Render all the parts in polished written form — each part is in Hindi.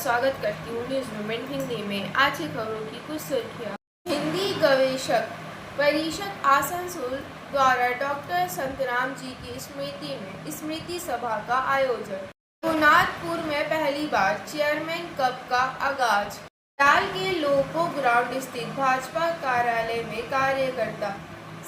स्वागत करती हूँ न्यूज़ मूवमेंट हिंदी में। आज की खबरों की कुछ सुर्खियाँ। हिंदी गवेषक परिषद आसनसोल द्वारा डॉक्टर संतराम जी की स्मृति में स्मृति सभा का आयोजन। रघुनाथपुर में पहली बार चेयरमैन कप का आगाज। डाल के लोको ग्राउंड स्थित भाजपा कार्यालय में कार्यकर्ता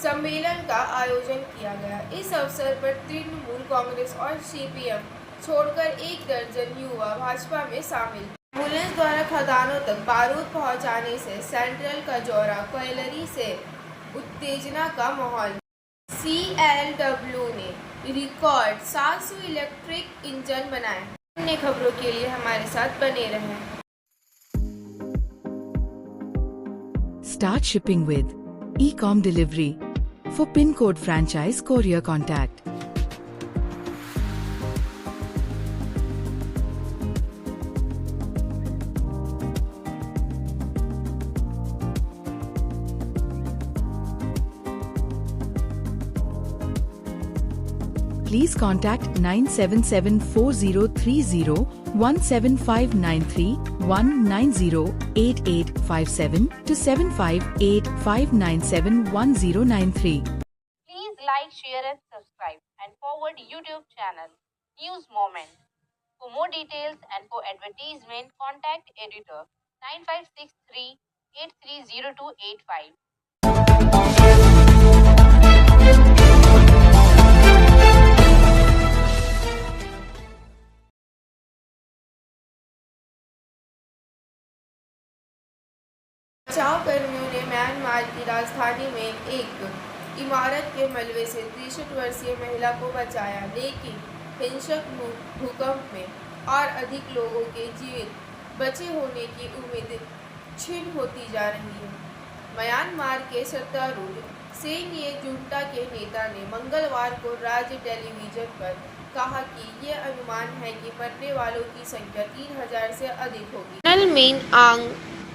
सम्मेलन का आयोजन किया गया। इस अवसर पर तृणमूल कांग्रेस और सीपीएम छोड़कर 1 दर्जन युवा भाजपा में शामिल। एम्बुलेंस द्वारा खदानों तक बारूद पहुंचाने से सेंट्रल का जोरा क्वेलरी से उत्तेजना का माहौल। CLW ने रिकॉर्ड 700 इलेक्ट्रिक इंजन बनाए। अन्य खबरों के लिए हमारे साथ बने रहें। Start shipping with e-com delivery. For PIN code franchise courier contact please contact 977403017593 1908857 to 7585971093. Please like, share and subscribe and forward YouTube channel News Moment. For more details and for advertisement, contact editor 9563 830285. बचाव कर्मियों ने म्यांमार की राजधानी में एक इमारत के मलबे से 63 वर्षीय महिला को बचाया, लेकिन हिंसक भूकंप में और अधिक लोगों के जीवित बचे होने की उम्मीद क्षीण होती जा रही है। म्यांमार के सत्तारूढ़ सैन्य जुंटा के नेता ने मंगलवार को राज्य टेलीविजन पर कहा कि ये अनुमान है कि मरने वालों की संख्या 3000 से अधिक होगी। जनरल मिन आंग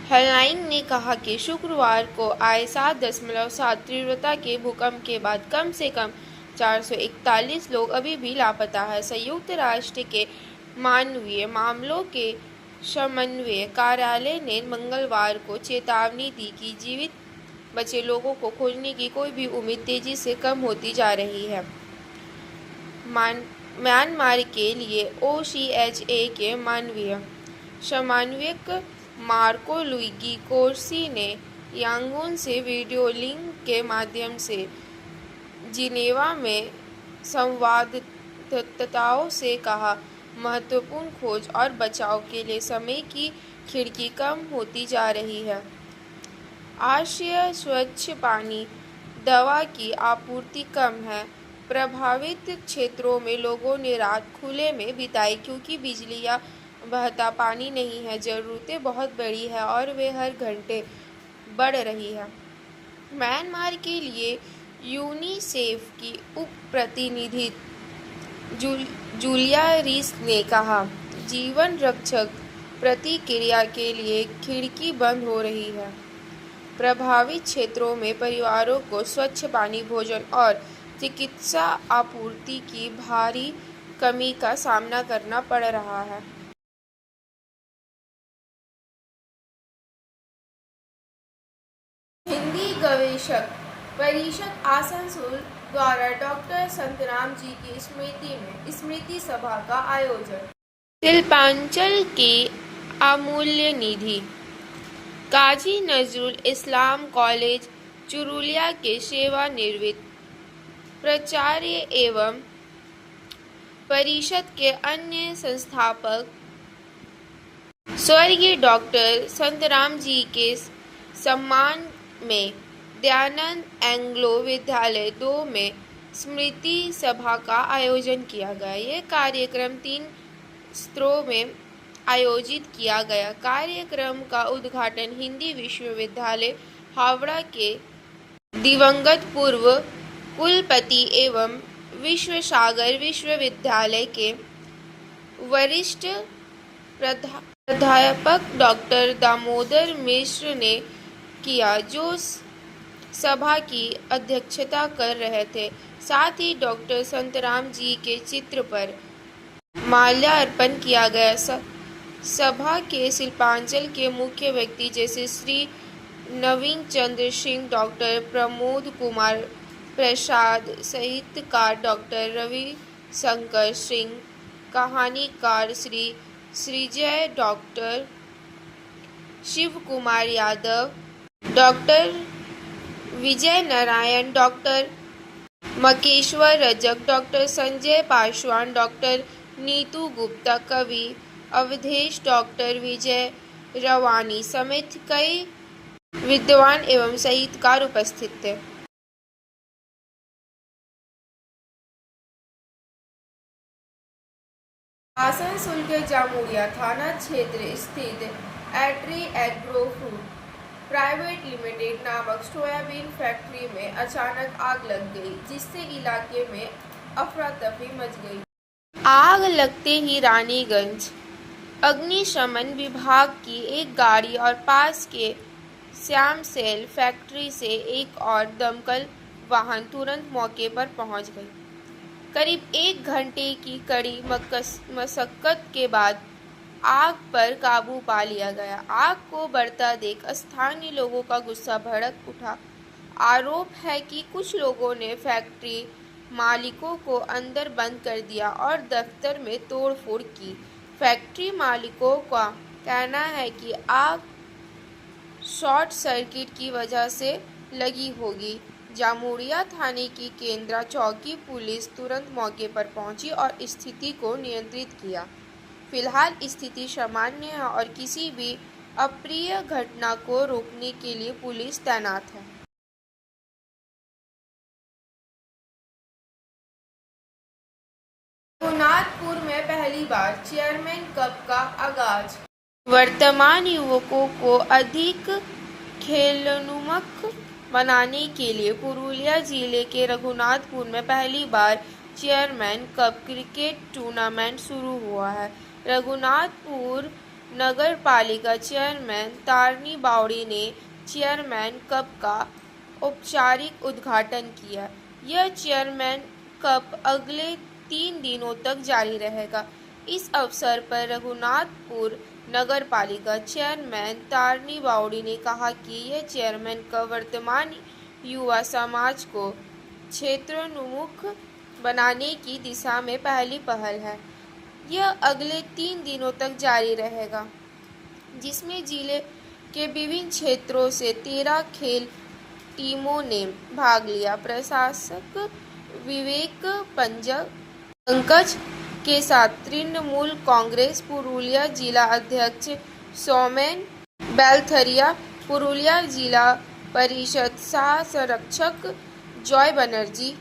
हेलाइंग ने कहा कि शुक्रवार को आए 7.7 तीव्रता के भूकंप के बाद कम से कम 441 लोग अभी भी लापता हैं। संयुक्त राष्ट्र के मानवीय मामलों के समन्वय कार्यालय ने मंगलवार को चेतावनी दी कि जीवित बचे लोगों को खोजने की कोई भी उम्मीद तेजी से कम होती जा रही है। म्यांमार के लिए OCHA के मानवीय समन्वयक मार्को लुइगी कोर्सी ने यांगून से वीडियो लिंक के माध्यम से जिनेवा में संवाददाताओं से कहा, महत्वपूर्ण खोज और बचाव के लिए समय की खिड़की कम होती जा रही है। आश्रय, स्वच्छ पानी, दवा की आपूर्ति कम है। प्रभावित क्षेत्रों में लोगों ने रात खुले में बिताई क्योंकि बिजली या बहता पानी नहीं है। ज़रूरतें बहुत बड़ी है और वे हर घंटे बढ़ रही है। म्यांमार के लिए यूनिसेफ की उप प्रतिनिधि जूलिया रीस ने कहा, जीवन रक्षक प्रतिक्रिया के लिए खिड़की बंद हो रही है। प्रभावित क्षेत्रों में परिवारों को स्वच्छ पानी, भोजन और चिकित्सा आपूर्ति की भारी कमी का सामना करना पड़ रहा है। हिंदी गवेषक परिषद आसनसोल द्वारा डॉक्टर संतराम जी की स्मृति में स्मृति सभा का आयोजन। शिल्पांचल की अमूल्य निधि। काजी नजरुल इस्लाम कॉलेज चुरुलिया के सेवानिवृत्त प्राचार्य एवं परिषद के अन्य संस्थापक स्वर्गीय डॉक्टर संतराम जी के सम्मान में दयानंद एंग्लो विद्यालय 2 में स्मृति सभा का आयोजन किया गया। यह कार्यक्रम 3 स्तरों में आयोजित किया गया। कार्यक्रम का उद्घाटन हिंदी विश्वविद्यालय हावड़ा के दिवंगत पूर्व कुलपति एवं विश्वसागर विश्वविद्यालय के वरिष्ठ प्राध्यापक डॉक्टर दामोदर मिश्र ने किया, जो सभा की अध्यक्षता कर रहे थे। साथ ही डॉक्टर संतराम जी के चित्र पर माल्यार्पण किया गया। सभा के शिल्पांचल के मुख्य व्यक्ति जैसे श्री नवीन चंद्र सिंह, डॉक्टर प्रमोद कुमार प्रसाद, साहित्यकार डॉक्टर रविशंकर सिंह, कहानीकार Shri Shrijay, doctor Shiv Kumar Yadav, doctor Vijay Narayan, doctor Makeshwar Rajak, doctor Sanjay Paswan, doctor Neetu Gupta, कवि अवधेश, डॉक्टर विजय रवानी समेत कई विद्वान एवं साहित्यकार उपस्थित थे। आसनसोल के जामुरिया थाना क्षेत्र स्थित एट्री एग्रो फूड प्राइवेट लिमिटेड नामक सोयाबीन फैक्ट्री में अचानक आग लग गई, जिससे इलाके में अफरा तफरी मच गई। आग लगते ही रानीगंज अग्निशमन विभाग की एक गाड़ी और पास के श्याम सेल फैक्ट्री से एक और दमकल वाहन तुरंत मौके पर पहुंच गई। करीब 1 घंटे की कड़ी मशक्कत के बाद आग पर काबू पा लिया गया। आग को बढ़ता देख स्थानीय लोगों का गुस्सा भड़क उठा। आरोप है कि कुछ लोगों ने फैक्ट्री मालिकों को अंदर बंद कर दिया और दफ्तर में तोड़फोड़ की। फैक्ट्री मालिकों का कहना है कि आग शॉर्ट सर्किट की वजह से लगी होगी। जामुरिया थाने की केंद्रा चौकी पुलिस तुरंत मौके पर पहुंची और स्थिति को नियंत्रित किया। फिलहाल स्थिति सामान्य है और किसी भी अप्रिय घटना को रोकने के लिए पुलिस तैनात है। रघुनाथपुर में पहली बार चेयरमैन कप का आगाज। वर्तमान युवकों को अधिक खेलोन्मुख बनाने के लिए पुरुलिया जिले के रघुनाथपुर में पहली बार चेयरमैन कप क्रिकेट टूर्नामेंट शुरू हुआ है। रघुनाथपुर नगर पालिका चेयरमैन तारनी बावड़ी ने चेयरमैन कप का औपचारिक उद्घाटन किया। यह चेयरमैन कप अगले 3 दिनों तक जारी रहेगा। इस अवसर पर रघुनाथपुर नगर पालिका चेयरमैन तारनी बावड़ी ने कहा कि यह चेयरमैन कप वर्तमान युवा समाज को क्षेत्रोन्मुख बनाने की दिशा में पहली पहल है। यह अगले 3 दिनों तक जारी रहेगा, जिसमें जिले के विभिन्न क्षेत्रों से 13 खेल टीमों ने भाग लिया। प्रशासक विवेक पंकज के साथ तृणमूल कांग्रेस पुरुलिया जिला अध्यक्ष सौमेन बेलथरिया, पुरुलिया जिला परिषद सह संरक्षक जॉय बनर्जी,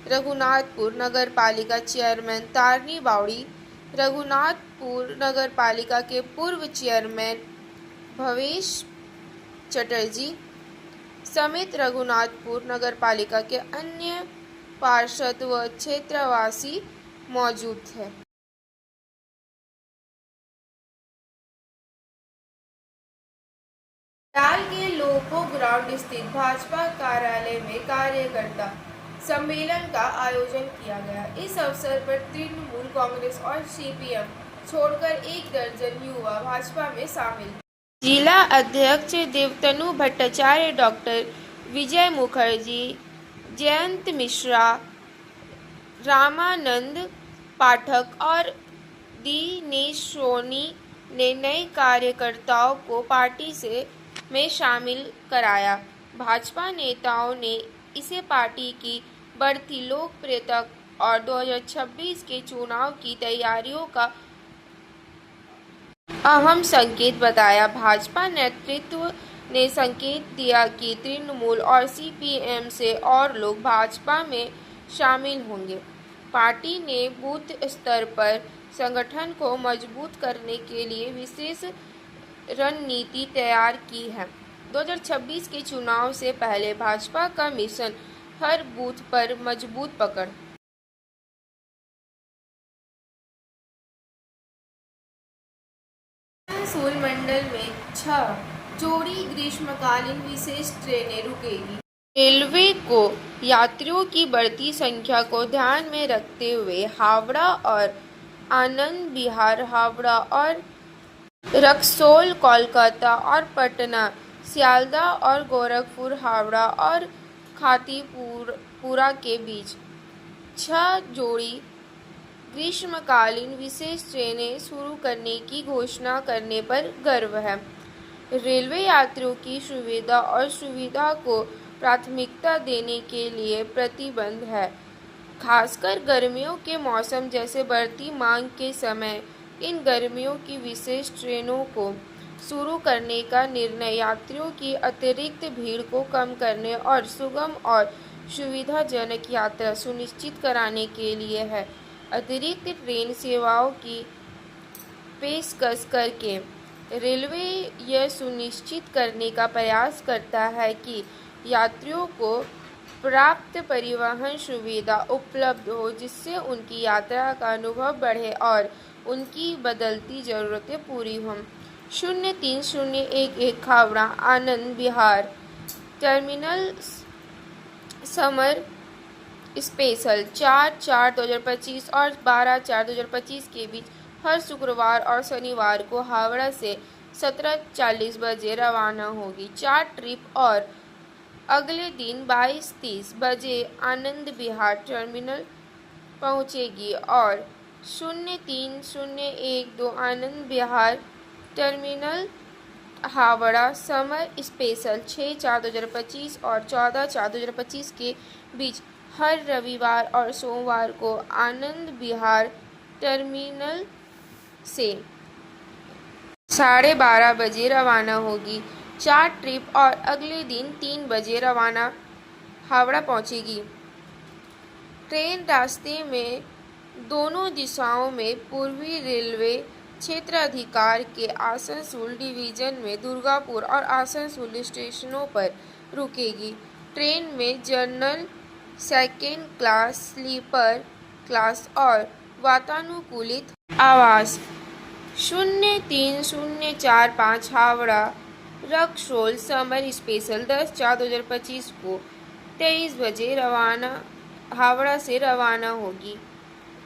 रघुनाथपुर नगर पालिका चेयरमैन तारनी बावड़ी, रघुनाथपुर नगर पालिका के पूर्व चेयरमैन भवेश चटर्जी समेत रघुनाथपुर नगर पालिका के अन्य पार्षद व क्षेत्रवासी मौजूद थे। लाल के लोको ग्राउंड स्थित भाजपा कार्यालय में कार्यकर्ता सम्मेलन का आयोजन किया गया। इस अवसर पर तृणमूल कांग्रेस और सीपीएम छोड़कर 1 दर्जन युवा भाजपा में शामिल। जिला अध्यक्ष देवतनु भट्टाचार्य, डॉक्टर विजय मुखर्जी, जयंत मिश्रा, रामानंद पाठक और दिनेश सोनी ने नए कार्यकर्ताओं को पार्टी में शामिल कराया। भाजपा नेताओं ने इसे पार्टी की बढ़ती लोकप्रियता और 2026 के चुनाव की तैयारियों का अहम संकेत बताया। भाजपा नेतृत्व ने संकेत दिया कि तृणमूल और सीपीएम से और लोग भाजपा में शामिल होंगे। पार्टी ने बूथ स्तर पर संगठन को मजबूत करने के लिए विशेष रणनीति तैयार की है। 2026 के चुनाव से पहले भाजपा का मिशन हर बूथ पर मजबूत पकड़। आसनसोल मंडल में 6 जोड़ी ग्रीष्मकालीन विशेष ट्रेनें रुकेगी। रेलवे को यात्रियों की बढ़ती संख्या को ध्यान में रखते हुए हावड़ा और आनंद विहार, हावड़ा और रक्सौल कोलकाता और पटना, सियालदह और गोरखपुर हावड़ा और खातीपुरा के बीच 6 जोड़ी ग्रीष्मकालीन विशेष ट्रेनें शुरू करने की घोषणा करने पर गर्व है। रेलवे यात्रियों की सुविधा और सुविधा को प्राथमिकता देने के लिए प्रतिबद्ध है। खासकर गर्मियों के मौसम जैसे बढ़ती मांग के समय इन गर्मियों की विशेष ट्रेनों को शुरू करने का निर्णय यात्रियों की अतिरिक्त भीड़ को कम करने और सुगम और सुविधाजनक यात्रा सुनिश्चित कराने के लिए है। अतिरिक्त ट्रेन सेवाओं की पेशकश करके रेलवे यह सुनिश्चित करने का प्रयास करता है कि यात्रियों को पर्याप्त परिवहन सुविधा उपलब्ध हो, जिससे उनकी यात्रा का अनुभव बढ़े और उनकी बदलती ज़रूरतें पूरी हों। 03011 Howrah Anand Vihar terminal summer special 4/4/2025 और 12/4/2025 के बीच हर शुक्रवार और शनिवार को हावड़ा से 17:40 बजे रवाना होगी। 4 ट्रिप और अगले दिन 22:30 बजे आनंद विहार टर्मिनल पहुंचेगी और 03012 Anand Vihar terminal Howrah summer special 6/4/2025 और 14/4/2025 के बीच हर रविवार और सोमवार को आनंद विहार टर्मिनल से 12:30 बजे रवाना होगी। 4 ट्रिप और अगले दिन 3 बजे रवाना हावड़ा पहुंचेगी। ट्रेन रास्ते में दोनों दिशाओं में पूर्वी रेलवे क्षेत्राधिकार के आसनसोल डिवीजन में दुर्गापुर और आसनसोल स्टेशनों पर रुकेगी। ट्रेन में general, second class, sleeper class और वातानुकूलित आवास। 03045 हावड़ा रक्सौल समर स्पेशल 10/4/2025 को 23 बजे हावड़ा से रवाना होगी।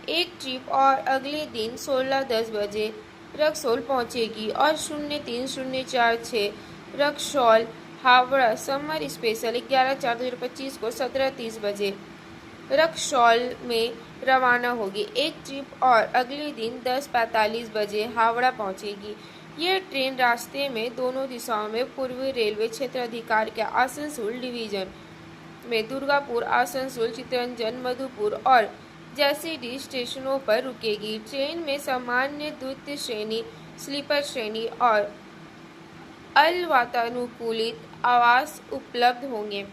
एक ट्रिप और अगले दिन 16:10 बजे रक्सौल पहुंचेगी और 03046 रक्सौल हावड़ा समर स्पेशल 11/4/2025 को 17:30 बजे रक्सौल में रवाना होगी। एक ट्रिप और अगले दिन 10:45 बजे हावड़ा पहुंचेगी। यह ट्रेन रास्ते में दोनों दिशाओं में पूर्वी रेलवे क्षेत्राधिकार के आसनसोल डिवीजन में दुर्गापुर, आसनसोल, चित्तरंजन, मधुपुर और जैसीडीह स्टेशनों पर रुकेगी। ट्रेन में सामान्य, द्वितीय श्रेणी, स्लीपर श्रेणी और वातानुकूलित आवास उपलब्ध होंगे।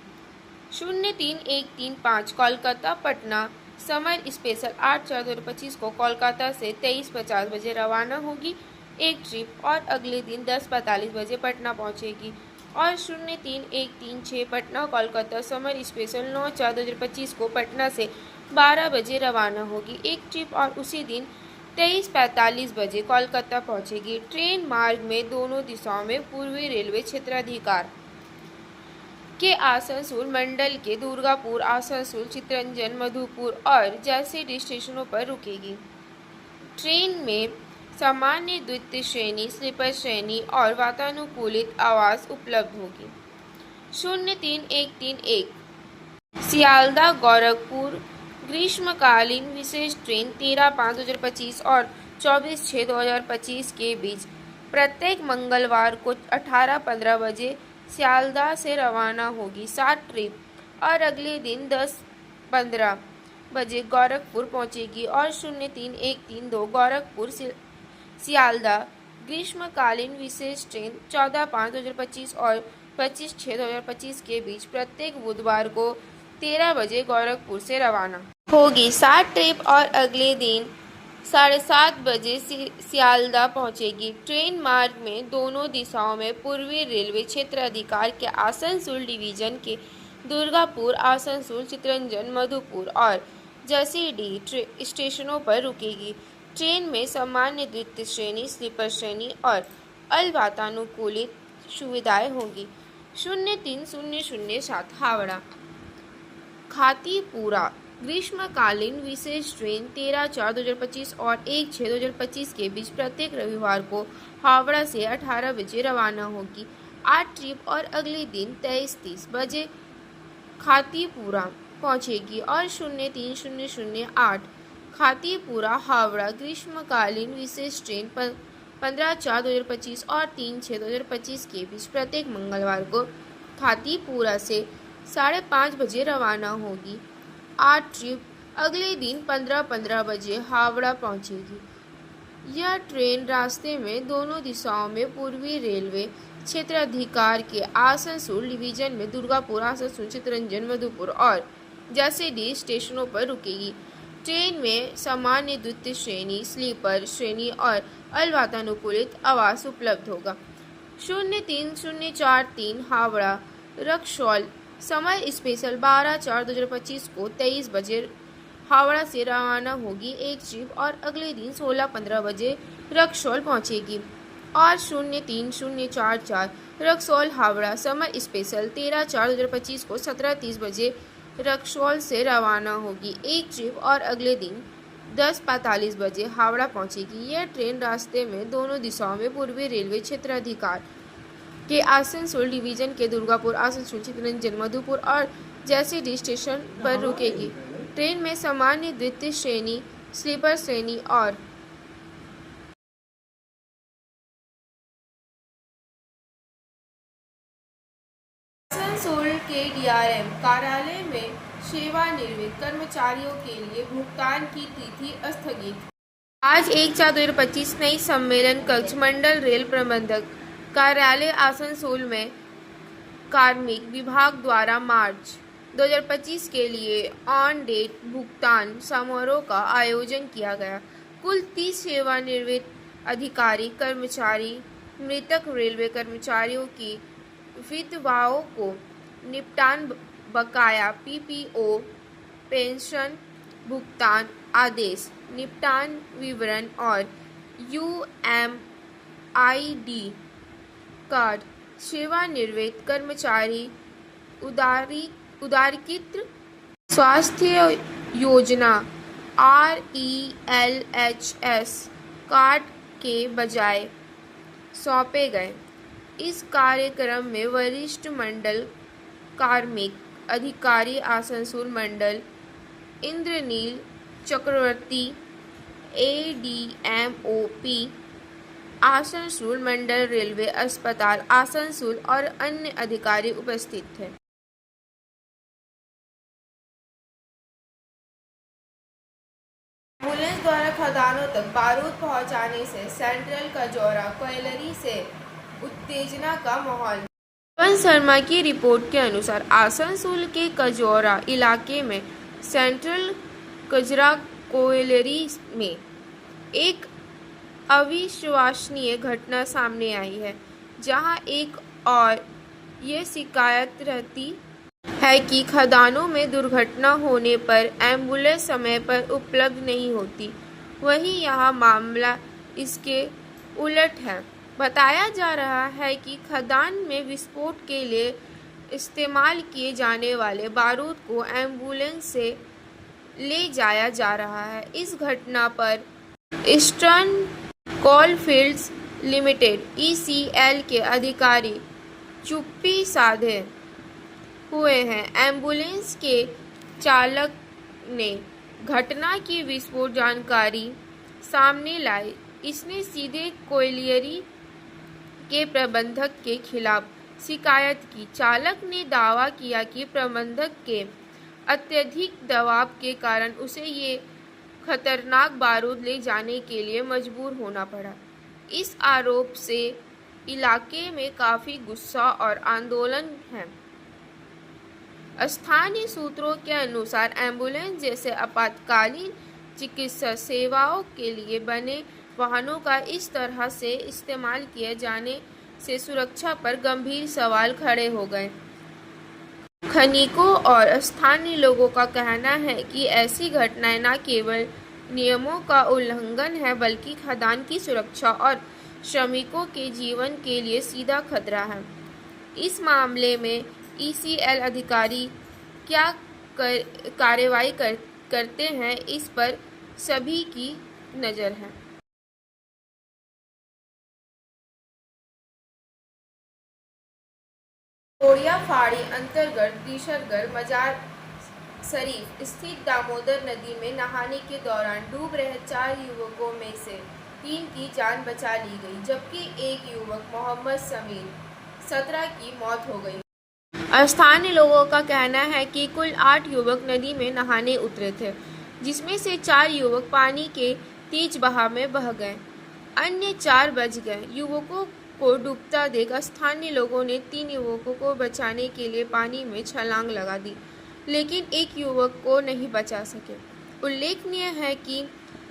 03135 कोलकाता पटना समर स्पेशल 8/4/2025 को कोलकाता से 23:50 बजे रवाना होगी। एक ट्रिप और अगले दिन 10:45 बजे पटना पहुंचेगी और 03136 पटना कोलकाता समर स्पेशल 9/4/2025 को पटना से 12 बजे रवाना होगी। एक ट्रिप और उसी दिन 23:45 बजे कोलकाता पहुंचेगी। ट्रेन मार्ग में दोनों दिशाओं में पूर्वी रेलवे क्षेत्राधिकार के आसनसोल मंडल के दुर्गापुर, आसनसोल, चित्तरंजन, मधुपुर और जैसीडीह स्टेशनों पर रुकेगी। ट्रेन में सामान्य, द्वितीय श्रेणी, स्लीपर श्रेणी और वातानुकूलित आवास उपलब्ध होगी। 03131 सियालदह गोरखपुर ग्रीष्मकालीन विशेष ट्रेन 13/5/2025 और 24/6/2025 के बीच प्रत्येक मंगलवार को 18:15 बजे सियालदह से रवाना होगी। 7 ट्रिप और अगले दिन 10:15 बजे गोरखपुर पहुंचेगी और 03132 गोरखपुर सियालदह ग्रीष्मकालीन विशेष ट्रेन 14/5/2025 और 25/6/2025 के बीच प्रत्येक बुधवार को 13 बजे गोरखपुर से रवाना होगी। 7 ट्रिप और अगले दिन 7:30 बजे सियालदह पहुंचेगी। ट्रेन मार्ग में दोनों दिशाओं में पूर्वी रेलवे क्षेत्राधिकार के आसनसोल डिवीजन के दुर्गापुर, आसनसोल, चित्तरंजन, मधुपुर और जैसीडीह स्टेशनों पर रुकेगी। ट्रेन में सामान्य, द्वितीय श्रेणी, स्लीपर श्रेणी और वातानुकूलित सुविधाएं होंगी। 03007 हावड़ा खातीपुरा ग्रीष्मकालीन विशेष ट्रेन 13/4/2025 और 1/6/2025 के बीच प्रत्येक रविवार को हावड़ा से 18 बजे रवाना होगी। 8 ट्रिप और अगले दिन 23:30 बजे खातीपुरा पहुंचेगी और 03:00 खातीपुरा हावड़ा ग्रीष्मकालीन विशेष ट्रेन 15/4/2025 और 3/6/2025 के बीच प्रत्येक मंगलवार को खातीपुरा से 5:30 बजे रवाना होगी। 8 ट्रिप अगले दिन 15:15 बजे हावड़ा पहुंचेगी। यह ट्रेन रास्ते में दोनों दिशाओं में पूर्वी रेलवे क्षेत्राधिकार के आसनसोल डिवीजन में दुर्गापुर, आसनसोल, चित्तरंजन, मधुपुर और जैसलमेर स्टेशनों पर रुकेगी। ट्रेन में सामान्य, द्वितीय श्रेणी, स्लीपर श्रेणी और अल्पानुकूलित आवास उपलब्ध होगा। 03:43 हावड़ा रक्सौल समय स्पेशल 12/4/2025 को 23 बजे हावड़ा से रवाना होगी। 1 ट्रिप और अगले दिन 16:15 बजे रक्सौल पहुंचेगी और 03:44 रक्सौल हावड़ा समर स्पेशल 13/4/2025 को 17:30 बजे रक्सौल से रवाना होगी। 1 ट्रिप और अगले दिन 10:45 बजे हावड़ा पहुंचेगी। यह ट्रेन रास्ते में दोनों दिशाओं में पूर्वी रेलवे क्षेत्राधिकार के आसनसोल डिवीजन के दुर्गापुर, आसनसोल, चित्तरंजन, मधुपुर और जैसलमेर स्टेशन पर रुकेगी। ट्रेन में सामान्य, द्वितीय श्रेणी, स्लीपर श्रेणी और आसनसोल के डीआरएम कार्यालय में सेवानिवृत्त कर्मचारियों के लिए भुगतान की तिथि स्थगित। आज 1/4/2025 नई सम्मेलन कक्ष मंडल रेल प्रबंधक कार्यालय आसनसोल में कार्मिक विभाग द्वारा मार्च 2025 के लिए ऑन डेट भुगतान समारोह का आयोजन किया गया। कुल 30 सेवानिवृत्त अधिकारी कर्मचारी मृतक रेलवे कर्मचारियों की विधवाओं को निपटान बकाया पीपीओ पेंशन भुगतान आदेश निपटान विवरण और यूएमआईडी कार्ड सेवानिवृत्त कर्मचारी उदारीकृत स्वास्थ्य योजना RELHS कार्ड के बजाय सौंपे गए। इस कार्यक्रम में वरिष्ठ मंडल कार्मिक अधिकारी आसनसोल मंडल इंद्रनील चक्रवर्ती ADMOP आसनसोल मंडल रेलवे अस्पताल आसनसोल और अन्य अधिकारी उपस्थित थे। एम्बुलेंस द्वारा खदानों तक बारूद पहुंचाने से सेंट्रल कजौरा क्वायलरी से उत्तेजना का माहौल। पवन शर्मा की रिपोर्ट के अनुसार आसनसोल के कजौरा इलाके में सेंट्रल कजरा क्वायलरी में एक अविश्वसनीय घटना सामने आई है, जहां एक और ये शिकायत रहती है कि खदानों में दुर्घटना होने पर एम्बुलेंस समय पर उपलब्ध नहीं होती। वहीं यहां मामला इसके उलट है। बताया जा रहा है कि खदान में विस्फोट के लिए इस्तेमाल किए जाने वाले बारूद को एम्बुलेंस से ले जाया जा रहा है। इस घटना पर ईस्टर्न कोलफील्ड्स लिमिटेड ECL के अधिकारी चुप्पी साधे हुए हैं। एम्बुलेंस के चालक ने घटना की विस्फोट जानकारी सामने लाई। इसने सीधे क्वायलरी के प्रबंधक के खिलाफ शिकायत की। चालक ने दावा किया कि प्रबंधक के अत्यधिक दबाव के कारण उसे ये खतरनाक बारूद ले जाने के लिए मजबूर होना पड़ा। इस आरोप से इलाके में काफी गुस्सा और आंदोलन है। स्थानीय सूत्रों के अनुसार एम्बुलेंस जैसे आपातकालीन चिकित्सा सेवाओं के लिए बने वाहनों का इस तरह से इस्तेमाल किए जाने से सुरक्षा पर गंभीर सवाल खड़े हो गए। खनिकों और स्थानीय लोगों का कहना है कि ऐसी घटनाएं न केवल नियमों का उल्लंघन है, बल्कि खदान की सुरक्षा और श्रमिकों के जीवन के लिए सीधा खतरा है। इस मामले में ECL अधिकारी क्या कार्रवाई करते हैं, इस पर सभी की नज़र है। तोड़िया फाड़ी अंतर्गत त्रिशतगढ़ मजार शरीफ स्थित दामोदर नदी में नहाने के दौरान डूब रहे 4 युवकों में से 3 की जान बचा ली गई, जबकि एक युवक मोहम्मद समीर 17 की मौत हो गई। स्थानीय लोगों का कहना है कि कुल 8 युवक नदी में नहाने उतरे थे, जिसमें से 4 युवक पानी के तेज बहाव में बह गए, अन्य 4 बच गए। युवकों को डूबता देख स्थानीय लोगों ने 3 युवकों को बचाने के लिए पानी में छलांग लगा दी, लेकिन एक युवक को नहीं बचा सके। उल्लेखनीय है कि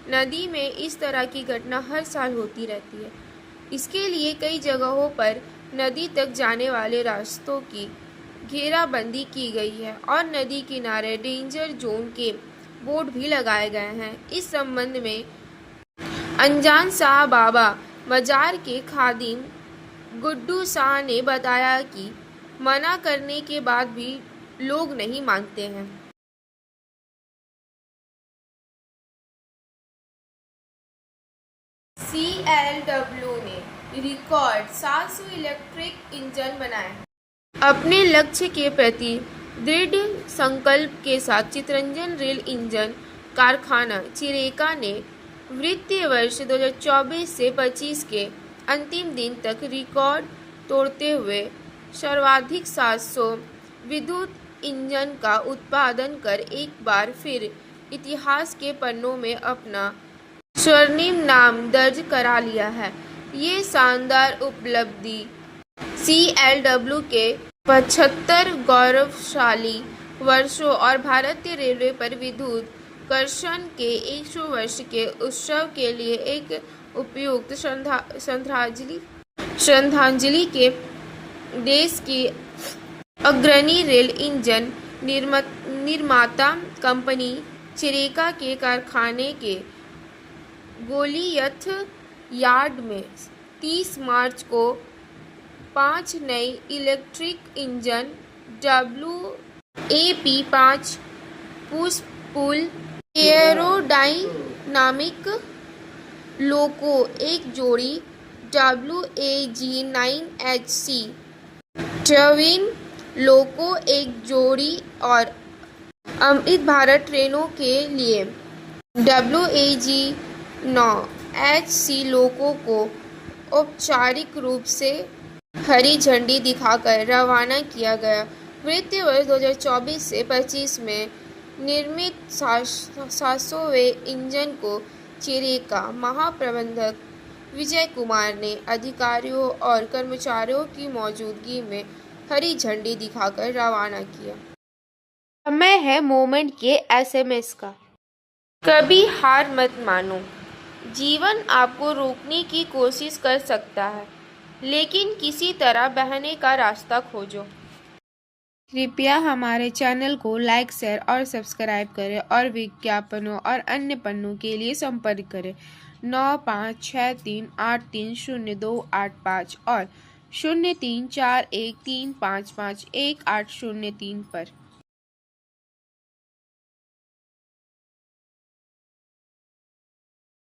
नदी में इस तरह की घटना हर साल होती रहती है। इसके लिए कई जगहों पर नदी तक जाने वाले रास्तों की घेराबंदी की गई है और नदी किनारे डेंजर जोन के बोर्ड भी लगाए गए हैं। इस संबंध में अनजान शाह बाबा मजार के खादिम गुड्डू शाह ने बताया कि मना करने के बाद भी लोग नहीं मानते हैं। CLW ने रिकॉर्ड 700 इलेक्ट्रिक इंजन बनाए। अपने लक्ष्य के प्रति दृढ़ संकल्प के साथ चितरंजन रेल इंजन कारखाना चिरेका ने वित्तीय वर्ष 2024 से 25 के अंतिम दिन तक रिकॉर्ड तोड़ते हुए सर्वाधिक 700 विद्युत इंजन का उत्पादन कर एक बार फिर इतिहास के पन्नों में अपना स्वर्णिम नाम दर्ज करा लिया है। ये शानदार उपलब्धि CLW के 75 गौरवशाली वर्षों और भारतीय रेलवे पर विद्युत कर्षण के 100 वर्ष के उत्सव के लिए एक उपयुक्त श्रद्धांजलि के देश की अग्रणी रेल इंजन निर्माता कंपनी चिरेका के कारखाने के गोलियथ यार्ड में 30 मार्च को 5 नई electric engine WAP-5 push-pull aerodynamic लोको, एक जोड़ी WAG-9HC ट्विन लोको, एक जोड़ी और अमृत भारत ट्रेनों के लिए WAG-9HC लोको को औपचारिक रूप से हरी झंडी दिखाकर रवाना किया गया। वित्तीय वर्ष 2024 से 25 में निर्मित 700वें इंजन को चिरेका महाप्रबंधक विजय कुमार ने अधिकारियों और कर्मचारियों की मौजूदगी में हरी झंडी दिखाकर रवाना किया। समय है मोमेंट के SMS का। कभी हार मत मानो। जीवन आपको रोकने की कोशिश कर सकता है, लेकिन किसी तरह बहने का रास्ता खोजो। कृपया हमारे चैनल को लाइक, शेयर और सब्सक्राइब करें और विज्ञापनों और अन्य पन्नों के लिए संपर्क करें 9563830285 और 0341355180 3 पर।